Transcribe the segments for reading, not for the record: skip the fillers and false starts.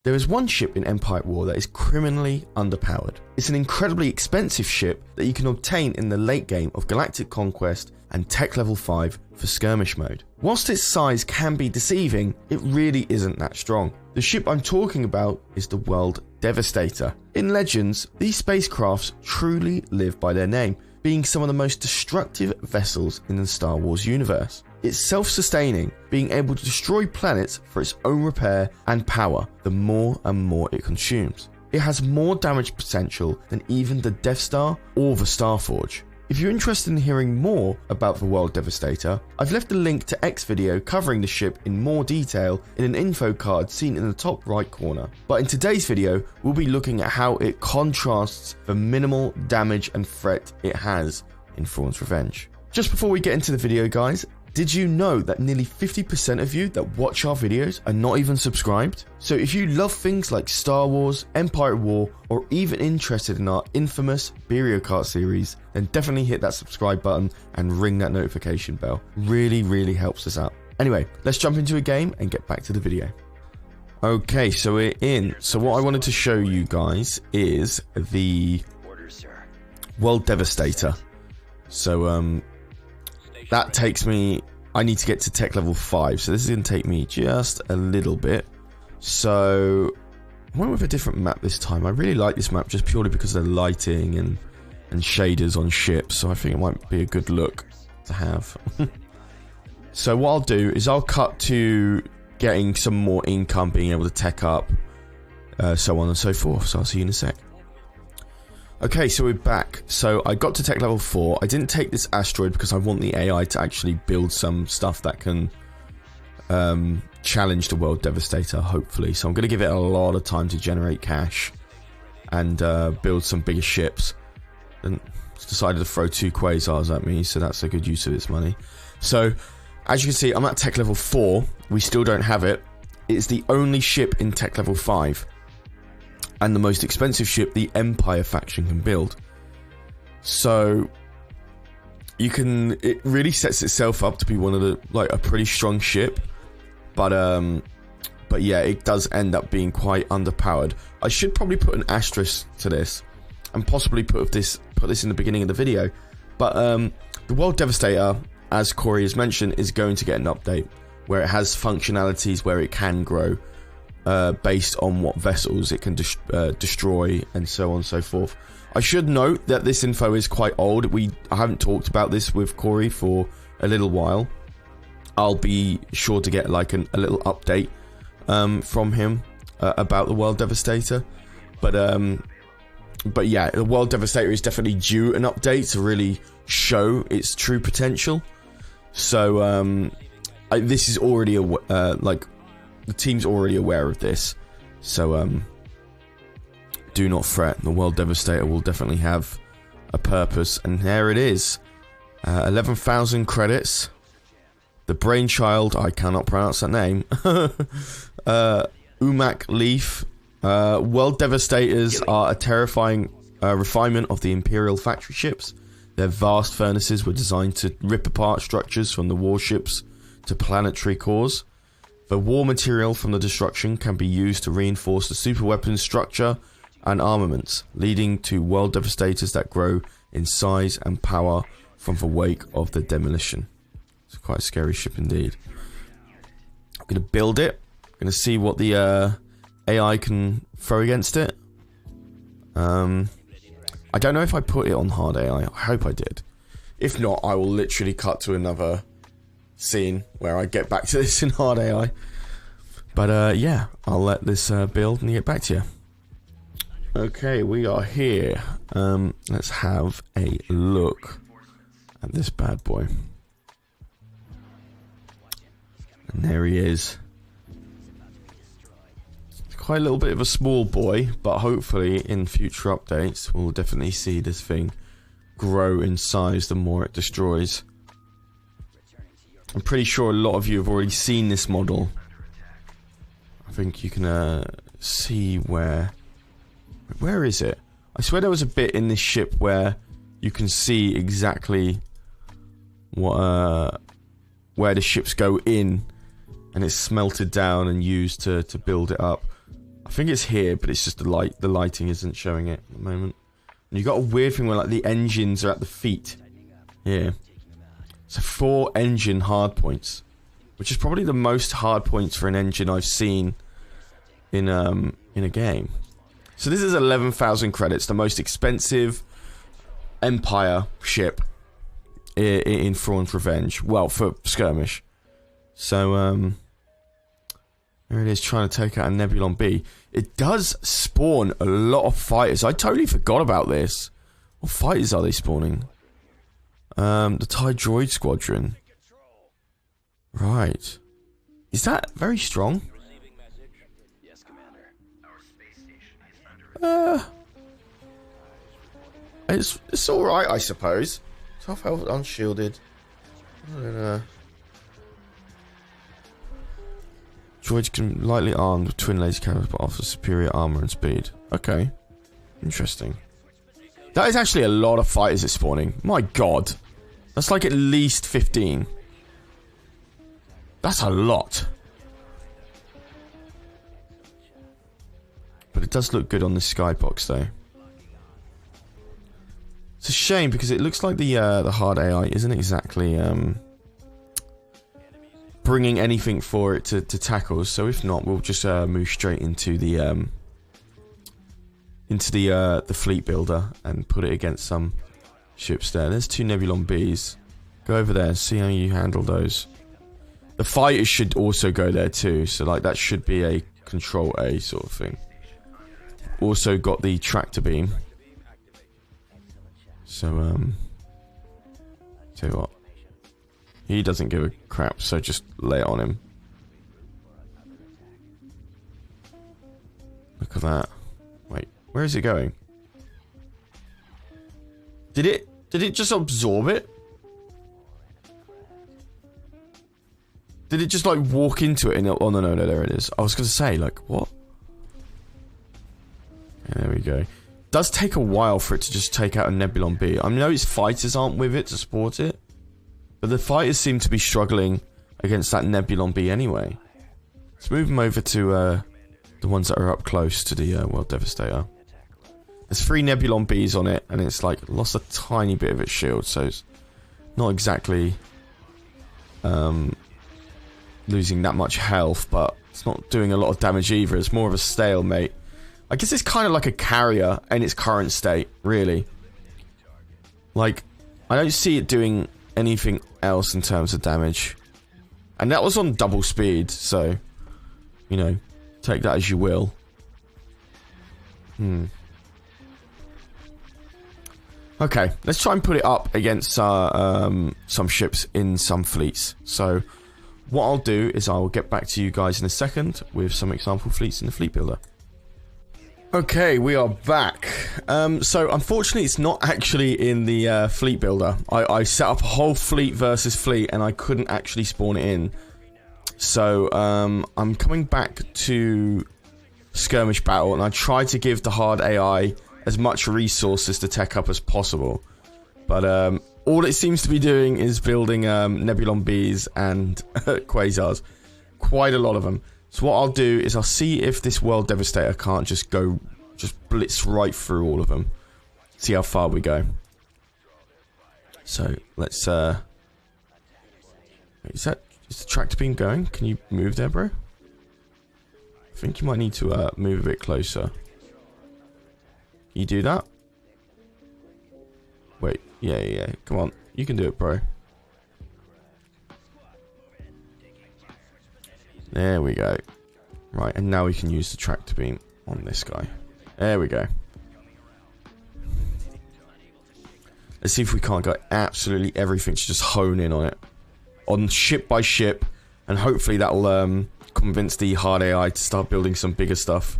There is one ship in Empire at War that is criminally underpowered. It's an incredibly expensive ship that you can obtain in the late game of Galactic Conquest and Tech Level 5 for skirmish mode. Whilst its size can be deceiving, it really isn't that strong. The ship I'm talking about is the World Devastator. In Legends, these spacecrafts truly live by their name, being some of the most destructive vessels in the Star Wars universe. It's self-sustaining, being able to destroy planets for its own repair and power the more and more it consumes. It has more damage potential than even the Death Star or the Starforge. If you're interested in hearing more about the World Devastator, I've left a link to X video covering the ship in more detail in an info card seen in the top right corner. But in today's video, we'll be looking at how it contrasts the minimal damage and threat it has in Thrawn's Revenge. Just before we get into the video, guys, did you know that nearly 50% of you that watch our videos are not even subscribed? So if you love things like Star Wars, Empire at War, or even interested in our infamous Berio Kart series, then definitely hit that subscribe button and ring that notification bell. Really helps us out. Anyway, let's jump into a game and get back to the video. Okay, so we're in. So what I wanted to show you guys is the World Devastator. So that takes me, I need to get to Tech Level 5, so this is going to take me just a little bit. So I went with a different map this time. I really like this map just purely because of the lighting and shaders on ships, so I think it might be a good look to have. So what I'll do is I'll cut to getting some more income, being able to tech up, so on and so forth. So I'll see you in a sec. Okay, so we're back. So I got to Tech Level 4. I didn't take this asteroid because I want the AI to actually build some stuff that can challenge the World Devastator, hopefully. So I'm going to give it a lot of time to generate cash and build some bigger ships. And it's decided to throw 2 quasars at me, so that's a good use of its money. So as you can see, I'm at Tech Level 4. We still don't have it. It's the only ship in Tech Level 5. And the most expensive ship the Empire faction can build. So it really sets itself up to be one of the, like, a pretty strong ship, but yeah, it does end up being quite underpowered. I should probably put an asterisk to this and possibly put this in the beginning of the video, but the World Devastator, as Corey has mentioned, is going to get an update where it has functionalities where it can grow based on what vessels it can destroy and so on and so forth. I should note that this info is quite old. I haven't talked about this with Corey for a little while. I'll be sure to get like a little update from him about the World Devastator. But yeah, the World Devastator is definitely due an update to really show its true potential. So this is already like, the team's already aware of this, so do not fret. The World Devastator will definitely have a purpose, and there it is. 11,000 credits. The brainchild, I cannot pronounce that name. Umak Leaf. World Devastators are a terrifying refinement of the Imperial factory ships. Their vast furnaces were designed to rip apart structures from the warships to planetary cores. The war material from the destruction can be used to reinforce the superweapon structure and armaments, leading to World Devastators that grow in size and power from the wake of the demolition. It's quite a scary ship indeed. I'm going to build it. I'm going to see what the AI can throw against it. I don't know if I put it on hard AI. I hope I did. If not, I will literally cut to another scene where I get back to this in hard AI. But yeah, I'll let this build and get back to you. Okay, we are here. Let's have a look at this bad boy. And there he is. It's quite a little bit of a small boy, but hopefully in future updates we'll definitely see this thing grow in size the more it destroys. I'm pretty sure a lot of you have already seen this model. I think you can see where is it? I swear there was a bit in this ship where you can see exactly what where the ships go in, and it's smelted down and used to build it up. I I think it's here, but it's just the light. The lighting isn't showing it at the moment. And you've got a weird thing where like the engines are at the feet. Yeah. So 4 engine hard points, which is probably the most hard points for an engine I've seen in a game. So this is 11,000 credits, the most expensive Empire ship in Thrawn's Revenge. Well, for skirmish. So there it is, trying to take out a Nebulon B. It does spawn a lot of fighters. I totally forgot about this. What fighters are they spawning? The TIE Droid Squadron. Right. Is that very strong? It's alright, I suppose. 12 health unshielded. Droids can lightly armed with twin laser cannons but offer superior armor and speed. Okay. Interesting. That is actually a lot of fighters it's spawning. My god. That's like at least 15. That's a lot. But it does look good on the skybox though. It's a shame because it looks like the hard AI isn't exactly bringing anything for it to tackle. So if not, we'll just move straight into the fleet builder and put it against some ships there. There's 2 Nebulon Bs. Go over there, see how you handle those. The fighters should also go there too, so like that should be a control A sort of thing. Also got the tractor beam. So tell you what. He doesn't give a crap, so just lay it on him. Look at that. Wait, where is it going? Did it just absorb it? Did it just like walk into it and oh no, there it is. I was gonna say, like, what? Yeah, there we go. Does take a while for it to just take out a Nebulon B. I know its fighters aren't with it to support it, but the fighters seem to be struggling against that Nebulon B anyway. Let's move them over to the ones that are up close to the World Devastator. There's 3 Nebulon Bs on it, and it's like lost a tiny bit of its shield, so it's not exactly losing that much health, but it's not doing a lot of damage either. It's more of a stalemate. I guess it's kind of like a carrier in its current state, really. Like, I don't see it doing anything else in terms of damage. And that was on double speed, so, you know, take that as you will. Okay, let's try and put it up against some ships in some fleets. So, what I'll do is I'll get back to you guys in a second with some example fleets in the fleet builder. Okay, we are back. So unfortunately it's not actually in the fleet builder. I set up a whole fleet versus fleet and I couldn't actually spawn it in. So I'm coming back to skirmish battle and I tried to give the hard AI as much resources to tech up as possible. But all it seems to be doing is building Nebulon Bs and Quasars. Quite a lot of them. So what I'll do is I'll see if this World Devastator can't just blitz right through all of them. See how far we go. So let's is the tractor beam going? Can you move there, bro? I think you might need to move a bit closer. Can you do that? Wait, yeah. Come on, you can do it, bro. There we go. Right, and now we can use the tractor beam on this guy. There we go. Let's see if we can't get absolutely everything to just hone in on it. On ship by ship. And hopefully that'll convince the hard AI to start building some bigger stuff.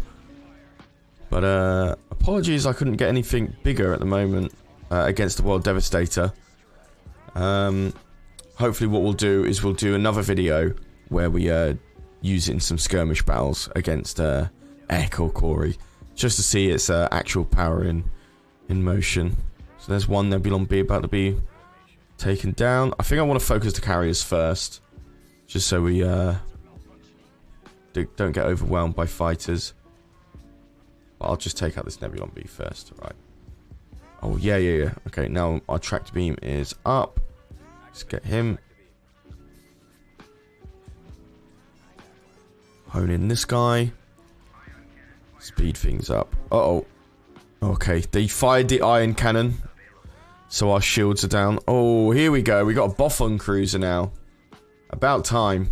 But apologies I couldn't get anything bigger at the moment against the World Devastator. Hopefully what we'll do is we'll do another video where we use it in some skirmish battles against Ek or Corey, just to see its actual power in motion. So there's one Nebulon B about to be taken down. I think I want to focus the carriers first, just so we don't get overwhelmed by fighters. But I'll just take out this Nebulon B first. Right. Oh, yeah. Okay, now our tractor beam is up. Let's get him. Hone in this guy. Speed things up. Uh-oh. Okay, they fired the iron cannon. So our shields are down. Oh, here we go. We got a Boffin cruiser now. About time.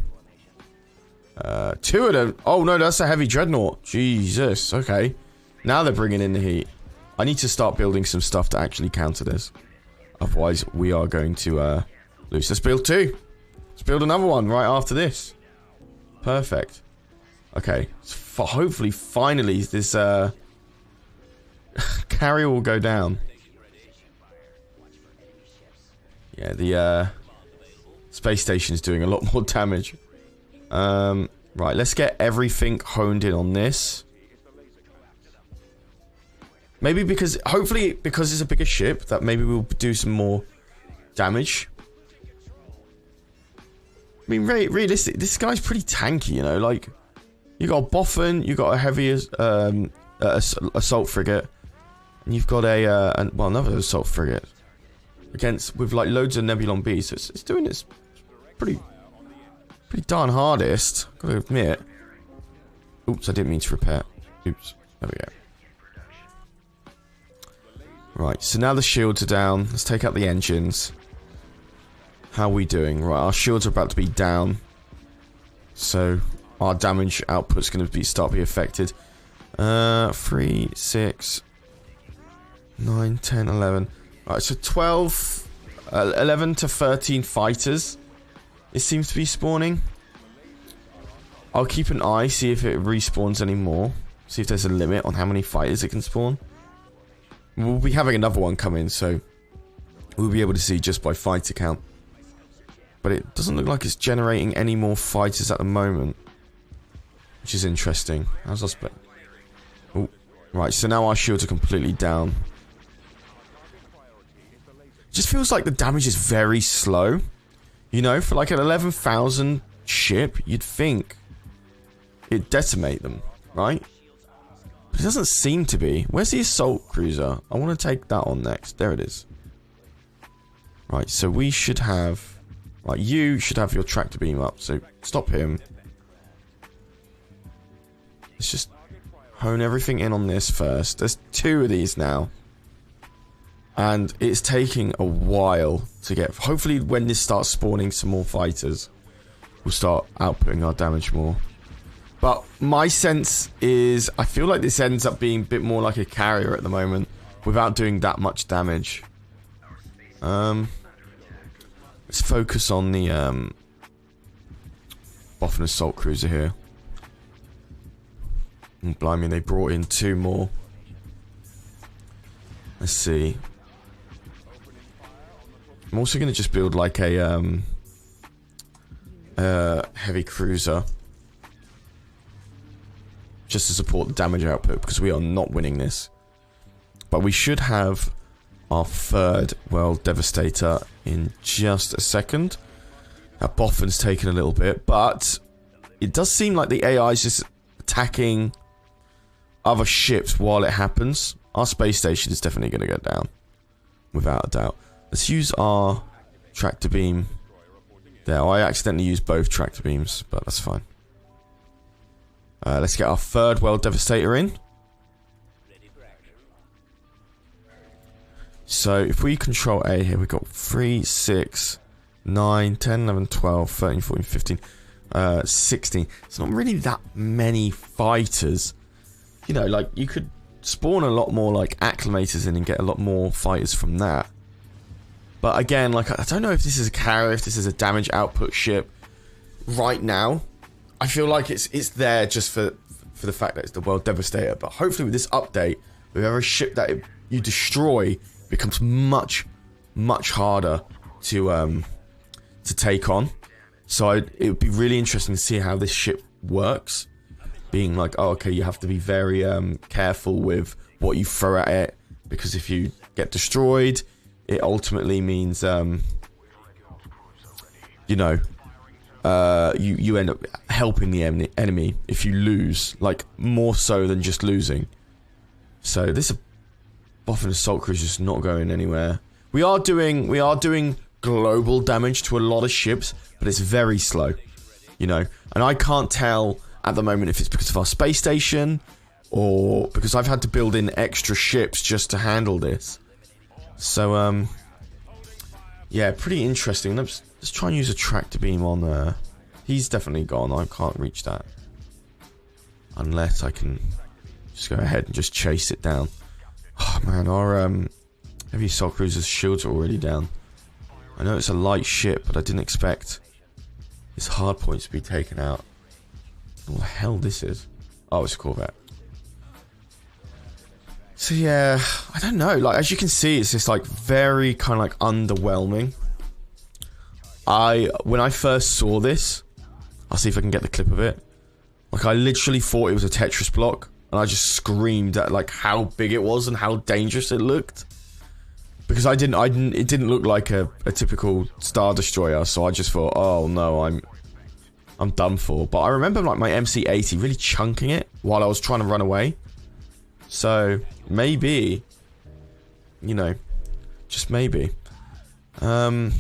2 of them. Oh, no, that's a heavy dreadnought. Jesus. Okay. Now they're bringing in the heat. I need to start building some stuff to actually counter this. Otherwise, we are going to lose. Let's build 2. Let's build another one right after this. Perfect. Okay. So hopefully, finally, this carrier will go down. Yeah, the space station is doing a lot more damage. Right, let's get everything honed in on this. Maybe because, hopefully, because it's a bigger ship, that maybe we'll do some more damage. I mean, realistic, this guy's pretty tanky, you know, like, you got a Boffin, you got a heavy assault frigate, and you've got well, another assault frigate. With like loads of Nebulon Bs, so it's doing its pretty darn hardest, gotta admit. Oops, I didn't mean to repair. Oops, there we go. Right, so now the shields are down. Let's take out the engines. How are we doing? Right, our shields are about to be down, so our damage output's going to start to be affected. 3, 6, 9, 10, 11. Right, so 12, 11 to 13 fighters. It seems to be spawning. I'll keep an eye, see if it respawns anymore. See if there's a limit on how many fighters it can spawn. We'll be having another one come in, so we'll be able to see just by fighter count. But it doesn't look like it's generating any more fighters at the moment, which is interesting. How's our split? Oh, right, so now our shields are completely down. Just feels like the damage is very slow. You know, for like an 11,000 ship, you'd think it'd decimate them, right? But it doesn't seem to be. Where's the assault cruiser? I want to take that on next. There it is. Right, so we should have... Like, you should have your tractor beam up, so stop him. Let's just hone everything in on this first. There's 2 of these now. And it's taking a while to get... Hopefully, when this starts spawning some more fighters, we'll start outputting our damage more. But my sense is... I feel like this ends up being a bit more like a carrier at the moment, without doing that much damage. Let's focus on the Boffin assault cruiser here. And blimey, they brought in 2 more. Let's see. I'm also going to just build like a heavy cruiser, just to support the damage output, because we are not winning this. But we should have our 3rd World Devastator in just a second. That Boffin's taken a little bit, but it does seem like the AI is just attacking other ships while it happens. Our space station is definitely going to go down, without a doubt. Let's use our tractor beam there. I accidentally used both tractor beams, but that's fine. Let's get our 3rd World Devastator in. So if we control A here, we've got 3, 6, 9, 10, 11, 12, 13, 14, 15, 16. It's not really that many fighters. You know, like, you could spawn a lot more, like, acclimators in and get a lot more fighters from that. But again, like, I don't know if this is a carrier, if this is a damage output ship. Right now, I feel like it's there just for the fact that it's the World Devastator. But hopefully with this update, with every ship that you destroy, becomes much harder to take on. So it would be really interesting to see how this ship works. Being like, oh, okay, you have to be very careful with what you throw at it, because if you get destroyed, it ultimately means you know, you end up helping the enemy if you lose, like, more so than just losing. So this Boffin assault cruiser is not going anywhere. We are doing global damage to a lot of ships, but it's very slow, you know. And I can't tell at the moment if it's because of our space station or because I've had to build in extra ships just to handle this. So yeah, pretty interesting. Let's try and use a tractor beam on there. He's definitely gone. I can't reach that unless I can just go ahead and just chase it down. Oh man, our heavy assault cruiser's shields are already down. I know it's a light ship, but I didn't expect its hard points to be taken out. What the hell this is? Oh, it's a Corvette. So yeah, I don't know. Like, as you can see, it's just like very kind of like underwhelming. When I first saw this, I'll see if I can get the clip of it. Like, I literally thought it was a Tetris block, and I just screamed at like how big it was and how dangerous it looked. Because it didn't look like a typical Star Destroyer, so I just thought, oh no, I'm done for. But I remember like my MC-80 really chunking it while I was trying to run away. So maybe, you know, just maybe. I'm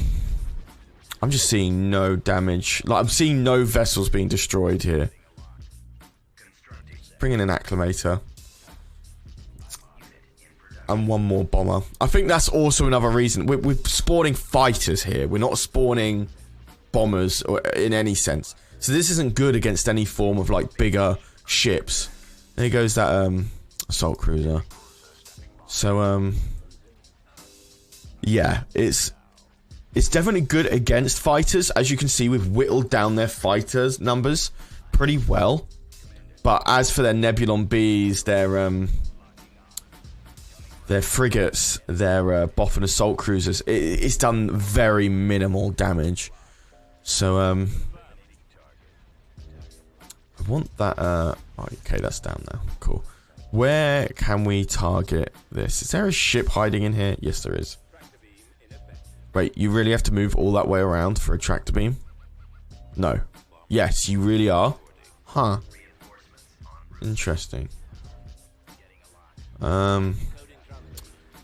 just seeing no damage. Like, I'm seeing no vessels being destroyed here. Bring in an acclimator. And one more bomber. I think that's also another reason. We're spawning fighters here. We're not spawning bombers or in any sense. So this isn't good against any form of like bigger ships. There goes that assault cruiser. So yeah, it's definitely good against fighters. As you can see, we've whittled down their fighters numbers pretty well. But as for their Nebulon Bs, their frigates, their Boffin assault cruisers, it's done very minimal damage. So I want that. Oh, okay, that's down now. Cool. Where can we target this? Is there a ship hiding in here? Yes, there is. Wait, you really have to move all that way around for a tractor beam? No. Yes, you really are. Huh. Interesting.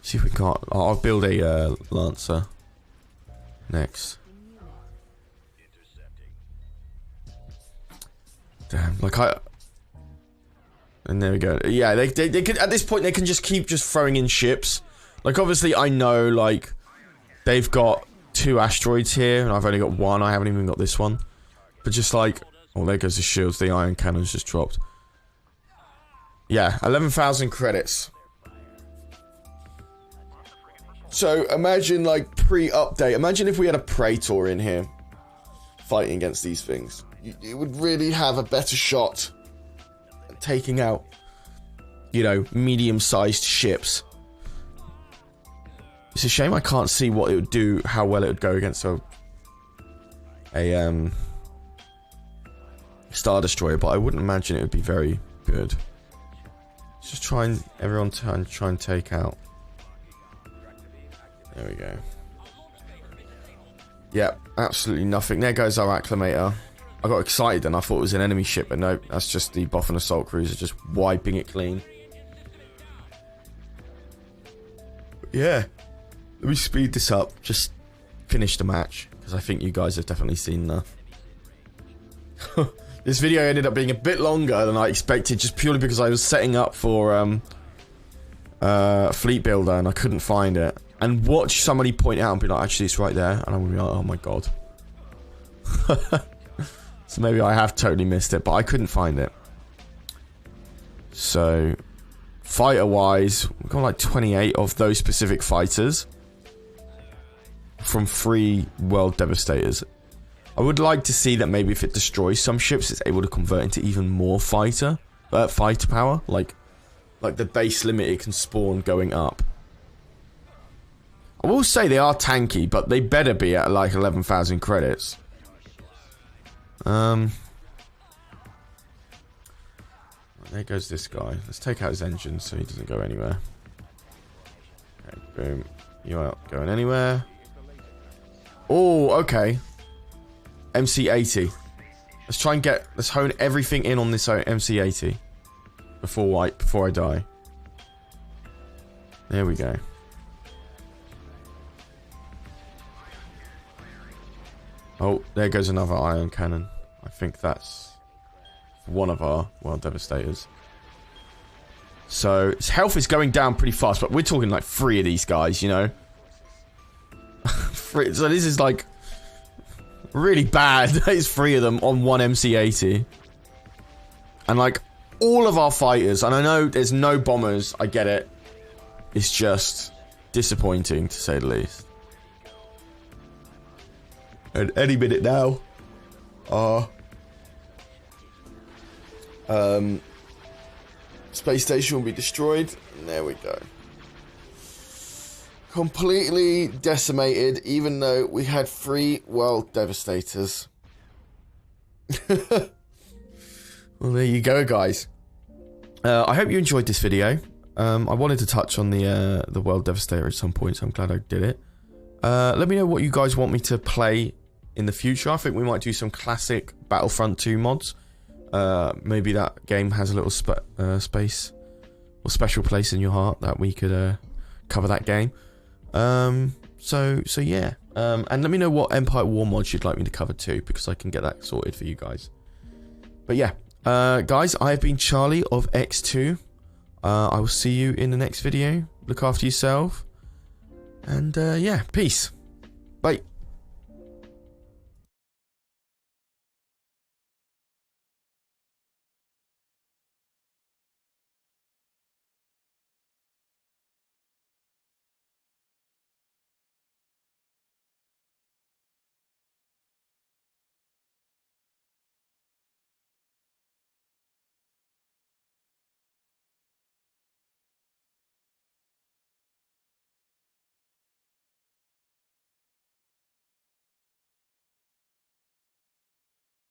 See if we can't. I'll build a Lancer next. Damn, like and there we go. Yeah, they can, at this point they can just keep throwing in ships. Like, obviously I know like they've got 2 asteroids here and I've only got 1. I haven't even got this one. But just like, oh, there goes the shields. The iron cannons just dropped. Yeah, 11,000 credits. So imagine like pre-update. Imagine if we had a Praetor in here fighting against these things. You would really have a better shot at taking out, you know, medium-sized ships. It's a shame I can't see what it would do, how well it would go against a Star Destroyer, but I wouldn't imagine it would be very good. Let's just try and everyone try and take out. There we go. Yep, absolutely nothing. There goes our acclimator. I got excited and I thought it was an enemy ship, but no, that's just the Boffin assault cruiser just wiping it clean. Yeah. Let me speed this up. Just finish the match, because I think you guys have definitely seen enough. This video ended up being a bit longer than I expected, just purely because I was setting up for Fleet Builder and I couldn't find it. And watch somebody point out and be like, actually it's right there, and I'm gonna be like, oh my god. So maybe I have totally missed it, but I couldn't find it. So fighter wise, we've got like 28 of those specific fighters from 3 World Devastators. I would like to see that maybe if it destroys some ships, it's able to convert into even more fighter power, like the base limit it can spawn going up. I will say they are tanky, but they better be at like 11,000 credits. There goes this guy. Let's take out his engine so he doesn't go anywhere. Okay, boom. You aren't going anywhere. Oh, okay. MC-80. Let's hone everything in on this MC-80 before I die. There we go. Oh, there goes another ion cannon. I think that's one of our World Devastators. So, his health is going down pretty fast, but we're talking like 3 of these guys, you know? So this is like really bad. There's 3 of them on one MC-80. And like, all of our fighters, and I know there's no bombers, I get it. It's just disappointing, to say the least. And any minute now, space station will be destroyed. And there we go. Completely decimated, even though we had 3 World Devastators. Well, there you go, guys. I hope you enjoyed this video. I wanted to touch on the World Devastator at some point, so I'm glad I did it. Let me know what you guys want me to play in the future. I think we might do some classic Battlefront 2 mods. Maybe that game has a little space or special place in your heart that we could cover that game. So yeah. And let me know what Empire War mods you'd like me to cover too, because I can get that sorted for you guys. But yeah, guys, I have been Charlie of X2. I will see you in the next video. Look after yourself. And yeah, peace. Bye.